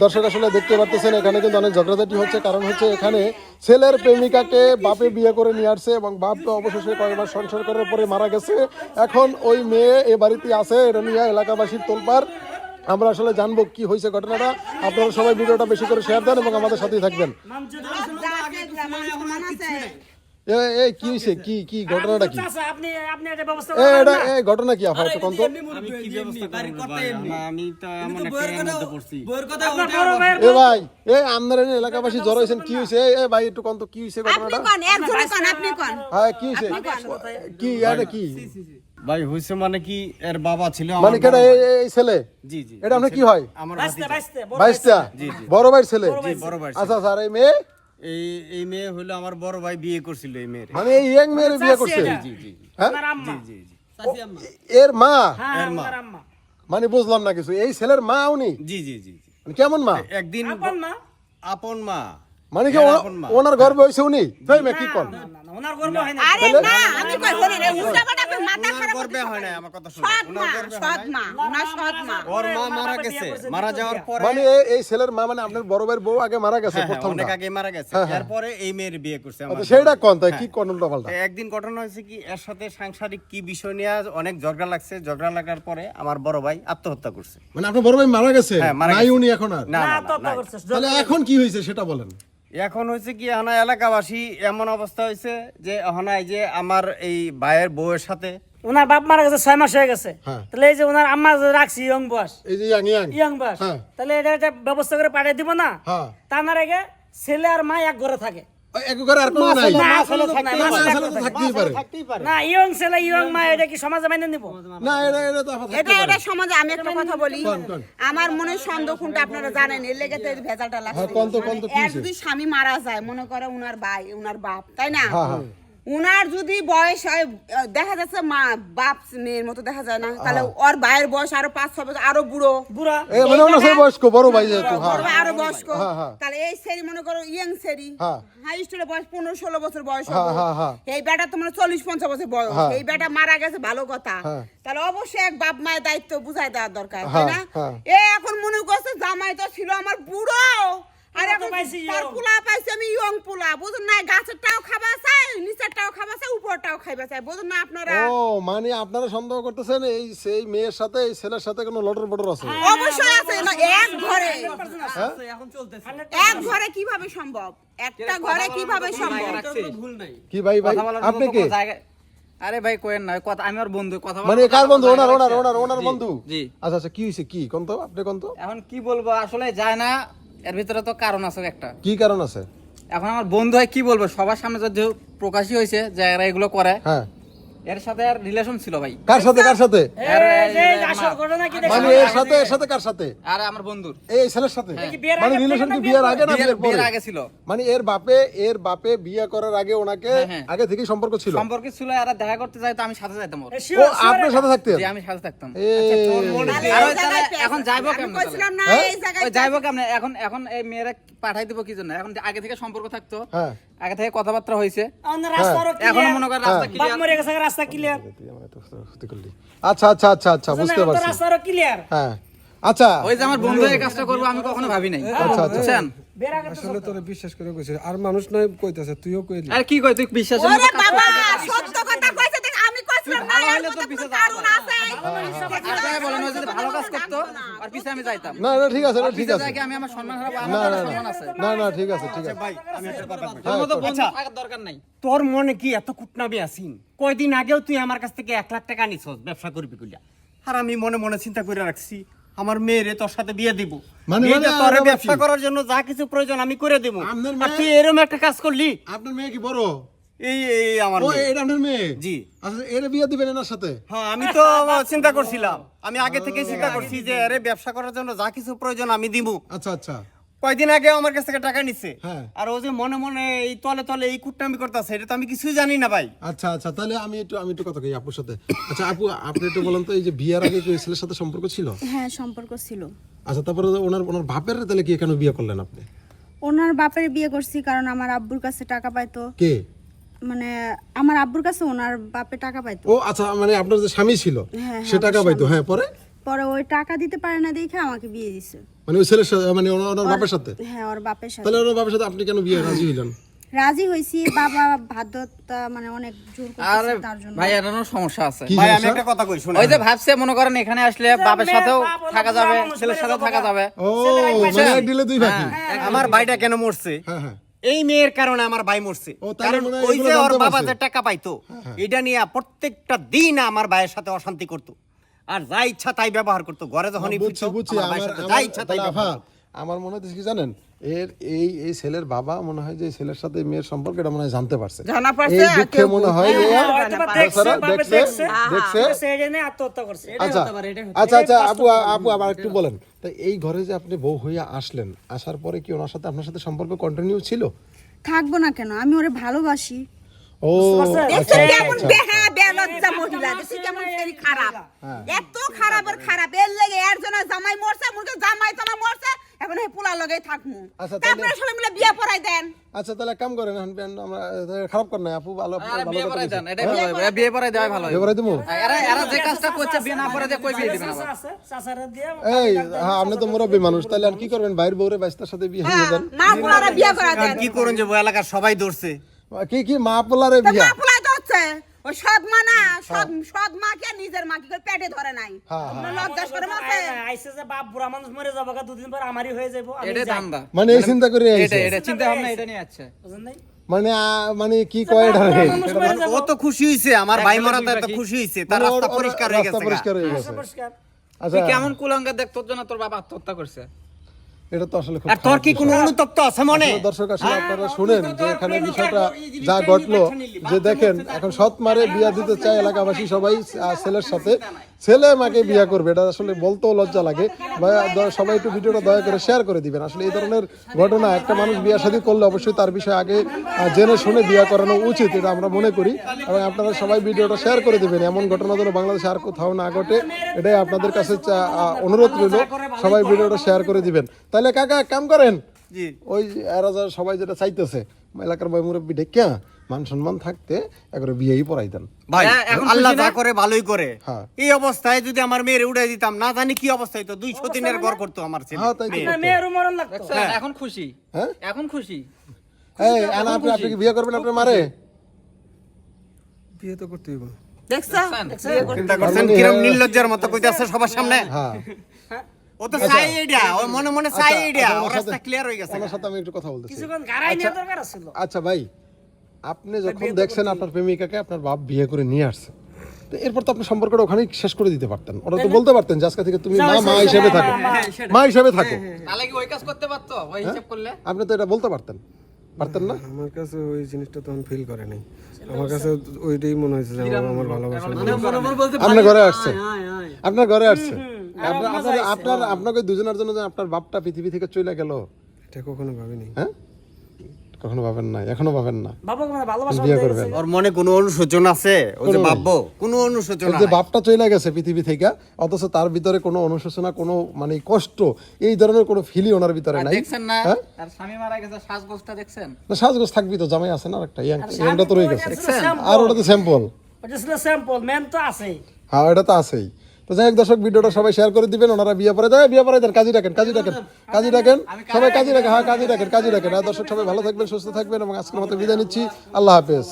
দর্শক আসলে দেখতে পারতেছেন এখানে কিন্তু অনেক ঝগড়াঝাটি হচ্ছে, কারণ হচ্ছে এখানে ছেলের প্রেমিকাকে বাপে বিয়ে করে নিয়ে আসছে এবং বাপ অবশেষে কয়েক মাস সংসার করার পরে মারা গেছে। এখন ওই মেয়ে এ বাড়িতে আছে, এটা নিয়ে এলাকাবাসীর তোলপাড়। আমরা আসলে জানবো কি হয়েছে ঘটনাটা। আপনারা সবাই ভিডিওটা বেশি করে শেয়ার দেন এবং আমাদের সাথেই থাকবেন। এই কি হয়েছে, কি কি ঘটনাটা কি? এটা এই ঘটনা কি আপা একটু কোন তো? এ ভাই এই আপনারা এলাকাবাসী জড়ো হয়েছেন, কি হয়েছে? এই ভাই একটু কোন তো কি হয়েছে ঘটনাটা? হ্যাঁ কি হয়েছে, কি এটা কি ভাই হইছে? মানে কি এর বাবা ছিল মানে কেডা এই ছেলে? জি জি, এটা আপনি কি হয়? আমার বাইশটা বড় ভাইয়ের ছেলে? বড় ভাই। আচ্ছা স্যার এই মেয়ে এই মেয়ে হলো আমার বড় ভাই বিয়ে করছিল এই মেয়ের। মানে এই ইয়াং মেয়ের বিয়ে করছে? জি জি হ্যাঁ জি জি, এর মা? এর মা। মানে বুঝলাম না কিছু, এই ছেলের মা উনি? জি জি জি, মানে কেমন মা? একদিন আপন মা। মানে কি ওনার গর্বে হইছে উনি? তাই মা কি কোন? ওনার গর্ব হয় না। আরে না আমি কই হরে রে উল্টাপাল্টা আপনি মাথা ওনার খারাপ গর্বে হয় না, আমার কথা শুনুন। ওনার গর্বে হয় সৎ মা ওনার সৎ মা ওর মা মারা গেছে, মারা যাওয়ার পরে মানে এই ছেলের মা মানে আপনার বড় ভাইয়ের বউ আগে মারা গেছে প্রথম? অনেক আগে মারা গেছে, এরপরে এই মেয়ের বিয়ে করছে আমার। আচ্ছা সেটা কোন তাই কি কোন উল্টা পাল্টা? একদিন ঘটনা হয়েছে কি, এর সাথে সাংসারিক কি বিষয় নিয়ে অনেক ঝগড়া লাগছে। ঝগড়া লাগার পরে আমার বড় ভাই আত্মহত্যা করছে। মানে আপনার বড় ভাই মারা গেছে? হ্যাঁ, মারা নাই গেছে। উনি এখন আর? না না না তো না, করছে। তাহলে এখন কি হয়েছে সেটা বলেন। এখন হয়েছে কি, হানা এলাকাবাসী এমন অবস্থা হয়েছে যে হানায় যে আমার এই ভাইয়ের বউয়ের সাথে ওনার বাপ মারা গেছে 6 মাস হয়ে গেছে। হ্যাঁ। তাহলে এই যে ওনার আম্মা যে রাখছি ইয়ং বয়স, এই যে ইয়াং ইয়ং বয়স, হ্যাঁ। তাহলে এটা একটা ব্যবস্থা করে পাঠিয়ে দিব না? হ্যাঁ তা না রেগে ছেলে আর মা এক ঘরে থাকে। এক ঘরে আর কোনো নাই? না, ছেলে থাকতেই না, পারে। ছেলে তো থাকতেই পারে। না ইয়ং ছেলে ইয়ং মা এটা কি সমাজে মেনে নিব? না এটা তো আপা থাকতে এটা পারে। এটা সমাজে আমি একটা কথা বলি, কোন? আমার মনে সন্দেহ কোনটা আপনারা জানেন, এর লেগে তো এই ভেজালটা লাগছে। হ্যাঁ, কোন তো কি এর হয়েছে? যদি স্বামী মারা যায়, মনে করে উনার ভাই উনার বাপ, তাই না? হ্যাঁ হ্যাঁ উনার যদি বয়স হয়, দেখা যাচ্ছে মা বাপ মেয়ের মতো দেখা যায় না, তাহলে ওর ভাইয়ের বয়স আরো 5-6 বছর আরো বুড়ো, বুড়া এই মানে ওনার সেই বয়স্ক বড় ভাই যেহেতু। হ্যাঁ বড় ভাই আরো বয়স্ক, হ্যাঁ, হ্যাঁ। তাহলে এই সেরি মনে করো ইয়ং সেরি, হ্যাঁ। হাই স্কুলের বয়স 15-16 বছর বয়স হ্যাঁ, হবে। হ্যাঁ, হ্যাঁ। এই বেটা তোমার 40-50 বছর বয়স, হ্যাঁ। এই বেটা মারা গেছে ভালো কথা, হ্যাঁ। তাহলে অবশ্যই এক বাপ মায়ের দায়িত্ব বুঝাই দেওয়ার দরকার, তাই হ্যাঁ, না? হ্যাঁ। এ এখন মনে করছে জামাই তো ছিল আমার বুড়ো, আর এখন পাইছি তার young। পোলা পাইছি আমি ইয়ং পোলা, বুঝুন না? গাছেরটাও খাবা চাই, নিচেরটাও খাবা চাই, উপরটাও খাইবা চাই, বুঝুন না আপনারা? ও মানে আপনারা সন্দেহ করতেছেন এই সেই মেয়ের সাথে এই ছেলের সাথে কোনো লটর পটর আছে? অবশ্যই আছে না, এক ঘরে, হ্যাঁ এক ঘরে কিভাবে সম্ভব? একটা ঘরে কিভাবে সম্ভব? কি ভাই ভাই আপনি কি আরে ভাই কোয়েন না কথা, আমি আর বন্ধু কথা মানে কার বন্ধু? ওনার জি, বন্ধু? জি। আচ্ছা আচ্ছা কি হয়েছে, কি কোন তো আপনি কোন তো? এখন কি বলবো আসলে যায় না, এর ভিতরে তো কারণ আছে একটা। কি কারণ আছে? এখন আমার বন্ধু হয় কি বলবো, সবার সামনে যদি প্রকাশই হয়েছে যে এরা এগুলো করে, হ্যাঁ এর সাথে আর রিলেশন ছিল ভাই। কার সাথে কার সাথে? আসল ঘটনা কি মানে এর সাথে কার সাথে? আর আমার বন্ধুর এই ছেলের সাথে? বিয়ের মানে আগে রিলেশন কি থেকে বিয়ের আগে না বিয়ের বিয়ের পরে? আগে ছিল, মানে এর বাপে বিয়ে করার আগে ওনাকে হ্যাঁ। আগে থেকেই সম্পর্ক ছিল? সম্পর্কে ছিল, এরা দেখা করতে যাইতো, আমি সাথে যাইতাম ওর। ও আপনার সাথে থাকতেন? জি, আমি সাথে থাকতাম। তাহলে আর এই ওই তাহলে জায়গায় এখন যাইবো আমি কেমনে কইছিলাম না, হ্যাঁ? এই জায়গায় ওই যাইবো কেমনে? এখন এই মেয়েরা পাঠাই দিব কি জন্য? এখন যে আগে থেকে সম্পর্ক থাকতো, হ্যাঁ আগে থেকে কথাবার্তা হয়েছে, এখন এখন মনে করেন রাস্তা বাপ ক্লিয়ার। মরে গেছে, রাস্তা ক্লিয়ার। আচ্ছা আচ্ছা আচ্ছা আচ্ছা বুঝতে পারছি। রাস্তারও ক্লিয়ার। হ্যাঁ আচ্ছা ওই যে আমার বন্ধু এই কাজটা করবো আমি কখনো ভাবি নাই, আচ্ছা, আচ্ছা। বুঝছেন? বিয়ের আগে তো আসলে তোরে বিশ্বাস করে কইছে, আর মানুষ নয় কইতাছে, তুইও কইলি। আর কি কই তুই বিশ্বাস ওরে বাবা সত্য কথা কইছে, দেখ আমি কইছিলাম না, ভালো এর হইলে মধ্যে তোর পিছে কোনো কারণ আছে। আর যাই বলেন, ও যদি ভালো কাজ করতো আর পিছে আমি যাইতাম। না না ঠিক আছে এটা ঠিক পিছে আছে। যাই কি আমি আমার সম্মান হারাবো? না আমার না তো সম্মান আছে। না না ঠিক আছে ঠিক আছে। ভাই আমি একটা কথা বলি। তোর মতো বন্ধু থাকার দরকার নাই। তোর মনে কি এত কুটনামি আসিন? কয়দিন আগেও তুই আমার কাছ থেকে 1 লাখ টাকা নিছস ব্যবসা করবি কইলা, আর আমি মনে মনে চিন্তা করে রাখছি আমার মেয়েরে তোর সাথে বিয়ে দিব, মানে তোর আবার ব্যবসা কি? করার জন্য যা কিছু প্রয়োজন আমি করে দেব। আপনার আর মেয়ে- তুই এরকম একটা কাজ করলি। আপনার মেয়ে কি বড়? এই আমার ও মেয়ে। এটা আপনার মেয়ে? জি। আচ্ছা এর বিয়ে দিবেন এনার সাথে? হ্যাঁ আমি তো চিন্তা করছিলাম, আমি আগে থেকে চিন্তা করছি যে আরে ব্যবসা করার জন্য যা কিছু প্রয়োজন আমি দিব। আচ্ছা আচ্ছা কয়দিন আগে আমার কাছ থেকে টাকা নিছে, হ্যাঁ। আর ও যে মনে মনে এই তলে তলে এই কুটনামি করতেছে, এটা তো আমি কিছুই জানি না ভাই। আচ্ছা আচ্ছা তাহলে আমি একটু কথা কই আপুর সাথে। আচ্ছা আপু আপনি একটু বলেন তো এই যে বিয়ের আগে কি ওই ছেলের সাথে সম্পর্ক ছিল? হ্যাঁ সম্পর্ক ছিল। আচ্ছা তারপরে ওনার বাপের তাহলে কি কেন বিয়ে করলেন আপনি? ওনার বাপের বিয়ে করছি কারণ আমার আব্বুর কাছে টাকা পাইতো, কে? মানে আমার আব্বুর কাছে ওনার বাপে টাকা পাইতো। ও আচ্ছা মানে আপনার যে স্বামী ছিল হ্যাঁ, সে টাকা পাইতো, হ্যাঁ পরে? পরে ওই টাকা দিতে পারে না দেখে আমাকে বিয়ে দিছে। মানে ওই ছেলের সাথে মানে ওনার বাপের সাথে? হ্যাঁ, ওর বাপের সাথে তাহলে ওনার বাপের সাথে আপনি কেন বিয়ে রাজি হইলেন? রাজি হয়েছি, বাবা বাধ্যতা মানে অনেক জোর আরে করতেছে তার জন্য। ভাই এরও সমস্যা আছে। কি ভাই আমি সমস্যা? একটা কথা কই শুনুন। ওই যে ভাবছে মনে করেন এখানে আসলে বাপের সাথেও থাকা যাবে, ছেলের সাথেও থাকা যাবে। ও মানে এক ডিলে দুই বাকি। আমার ভাইটা কেন মরছে? হ্যাঁ হ্যাঁ। এই মেয়ের কারণে আমার ভাই মরছে। ও, তাহলে কারণ মনে হয় ওই এগুলো যে ওর জানতে বাবা পারছে। যে টাকা পাইতো, এটা নিয়ে প্রত্যেকটা দিন আমার ভাইয়ের সাথে অশান্তি করতো, আর যা ইচ্ছা তাই ব্যবহার করতো। ঘরে যখনই বুঝছি বুঝছি। আমার ভাইয়ের সাথে যা ইচ্ছা তাই আমার ব্যবহার করতো। আমার মনে হচ্ছে কি জানেন, এই ছেলের বাবা মনে হয় যে এই ছেলের সাথে মেয়ের সম্পর্ক এটা মনে হয় জানতে পারছে। জানা পারছে, এই আর দুঃখে কেউ মনে হয় যে হয়তো বা দেখছে, বেচারা বাপে দেখছে দেখছে, দেখছে। এটা নিয়ে আত্মহত্যা করছে। আচ্ছা আচ্ছা আচ্ছা আপু আপু আবার একটু বলেন তো, এই ঘরে যে আপনি বউ হইয়া আসলেন, আসার পরে কি ওনার সাথে আপনার সাথে সম্পর্ক কন্টিনিউ ছিল? থাকবো না কেন, আমি ওরে ভালোবাসি। ও দেখছো কেমন বেলজ্জা মহিলা, দেখছো কেমন শরীর খারাপ, এত খারাপের খারাপ। এর লেগে এর জন্য জামাই মরছে, মুরকে জামাই তোমার মরছে, এখন এই পোলা লগেই থাকমু। আচ্ছা, তারপরে সবাই মিলে বিয়ে পড়াই দেন। আচ্ছা তাহলে কাম করেন, আমরা খারাপ কর না আপু, ভালো আরে বিয়ে কথা পড়াই বলছেন। দেন, এটাই ভালো হবে। বিয়ে পড়াই দেওয়াই ভালো হবে। এবারে দিমু এরা যে কাজটা করছে বিয়ে না করে দিয়ে কই বিয়ে দিবেন আবার? আছে, চাচারা দিয়ে এই হ্যাঁ, আপনি তো মুরব্বী মানুষ, তাহলে আর কি করবেন? বাইরের বউরে বাইস্তার সাথে বিয়ে দিয়ে দেন। মা পোলারা বিয়ে করাই দেন। কি করুন যে এলাকার সবাই ধরছে? কি মা পোলারে তো বিয়া? মা পোলাই তো হচ্ছে ওই সৎ মা না, সৎ মাকে নিজের মাকে করে পেটে ধরে নাই। হ্যাঁ, আপনার লজ্জা শরম আছে? আইসে যে বাপ বুড়া মানুষ মরে যাবো, দুদিন পর আমারই হয়ে যাবো, আমি এটাই যাই। ধান্দা। মানে এই চিন্তা করে আইছে। এটা চিন্তা ভাবনা এটা নিয়ে আছে। বুঝেন নাই? মানে মানে কি কয় এটা রে? ও তো খুশি হইছে, আমার ভাই মরাতে এত খুশি হইছে, তার মানে রাস্তা ওর- পরিষ্কার হয়ে রাস্তা গেছে। পরিষ্কার হয়ে গেছে। পরিষ্কার। আচ্ছা তুই কেমন কুলাঙ্গার দেখ, তোর জন্য তোর বাবা আত্মহত্যা করছে। এটা তো আসলে খুব আর তোর কি খারাপ কোনো বিষয়। অনুতপ্ত আছে মনে? আসলে দর্শক আসলে আপনারা শুনেন যে এখানে বিষয়টা যা ঘটলো, যে দেখেন এখন সৎ মারে বিয়া দিতে চায় এলাকাবাসী সবাই ছেলের সাথে, ছেলে মাকে বিয়া করবে, এটা আসলে বলতেও লজ্জা লাগে। সবাই একটু ভিডিওটা দয়া করে শেয়ার করে দিবেন। আসলে এই ধরনের ঘটনা একটা মানুষ বিয়া শাদী করলে অবশ্যই তার বিষয়ে আগে জেনে শুনে বিয়া করানো উচিত, এটা আমরা মনে করি। এবং আপনারা সবাই ভিডিওটা শেয়ার করে দিবেন, এমন ঘটনা যেন বাংলাদেশে আর কোথাও না ঘটে, এটাই আপনাদের কাছে অনুরোধ রইল। সবাই ভিডিওটা শেয়ার করে দিবেন। তাহলে কাকা কাম করেন, জি। ওই এরা সবাই যেটা চাইতেছে, এলাকার বয় মুরব্বী ডেকে মান সম্মান থাকতে একবারে বিয়েই পড়াই দেন। ভাই এখন আল্লাহ খুশি যা না? করে ভালোই করে। হ্যাঁ। এই অবস্থায় যদি আমার মেয়ের উড়াই দিতাম, না জানি কি অবস্থায় তো 200 দিনের ঘর করতো আমার ছেলে। হ্যাঁ তাই তো মেয়ে। করতো। মেয়েরও মরণ লাগতো। দেখছো? এখন খুশি, হ্যাঁ এখন খুশি। এই আপনি কি বিয়ে করবেন আপনার মারে? বিয়ে তো করতে হইব। দেখছো? চিন্তা করছেন কিরম নির্লজ্জার মতো কইতাছে সবার সামনে? হ্যাঁ ও তো চাই এইটা, ও মনে মনে চাই এইটা, আচ্ছা, ওর ওনার রাস্তা সাথে- ক্লিয়ার হয়ে গেছে। ওনার সাথে আমি একটু কথা বলতেছি। কিছুক্ষণ গাড়াই নেওয়া দরকার ছিল। আচ্ছা ভাই, আপনি যখন দেখছেন আপনার প্রেমিকাকে আপনার বাপ বিয়ে করে নিয়ে আসছে, তো এরপর তো আপনি সম্পর্কটা ওখানেই শেষ করে দিতে পারতেন। ওরা তো বলতে পারতেন যে আজকে থেকে তুমি মা হিসেবে থাকো, মা হিসেবে থাকো। তাহলে কি ওই কাজ করতে পারতো ওই হিসাব করলে? আপনি তো এটা বলতে পারতেন, পারতেন না? আমার কাছে ওই জিনিসটা তখন ফিল করে নাই। আমার কাছে ওইটাই মনে হয়েছে যে আমার ভালোবাসা। আপনার ঘরে আসছে, আপনার ঘরে আসছে, আপনাকে দুজনের জন্য যে আপনার বাপটা পৃথিবী থেকে চলে গেল, এটা কখনো ভাবিনি। হ্যাঁ কখনো ভাবেন না, এখনো ভাবেন না বাবা কোনো ভালোবাসা বিয়ে হয়ে করবেন? গেছে। ওর মনে কোনো অনুশোচনা আছে? ও যে কোনো ভাববো, কোনো অনুশোচনা যে নাই। বাপটা চলে গেছে পৃথিবী থেকে, অথচ তার ভিতরে কোনো অনুশোচনা, কোনো মানে কষ্ট, এই ধরনের কোনো ফিলই ওনার ভিতরে আর নাই। দেখছেন না হ্যাঁ? তার স্বামী মারা গেছে, শ্বাসগোছটা দেখছেন? না সাজগোজ থাকবি তো, জামাই আছে না একটা, ইয়াংটা তো রয়ে গেছে। দেখছেন? আর ওটা তো স্যাম্পল। ওটা ছিল স্যাম্পল, মেন তো আছেই। হ্যাঁ এটা তো আছেই। তো যাই হোক দর্শক, ভিডিওটা সবাই শেয়ার করে দিবেন। ওনারা বিয়ে পরে যায়, বিয়ে পরে দেন, কাজী ডাকেন, কাজী ডাকেন, কাজী ডাকেন, সবাই কাজী ডাকেন, হ্যাঁ কাজী ডাকেন, কাজী ডাকেন। আর দর্শক সবাই ভালো থাকবেন, সুস্থ থাকবেন এবং আজকের মতো বিদায় নিচ্ছি। আল্লাহ হাফেজ।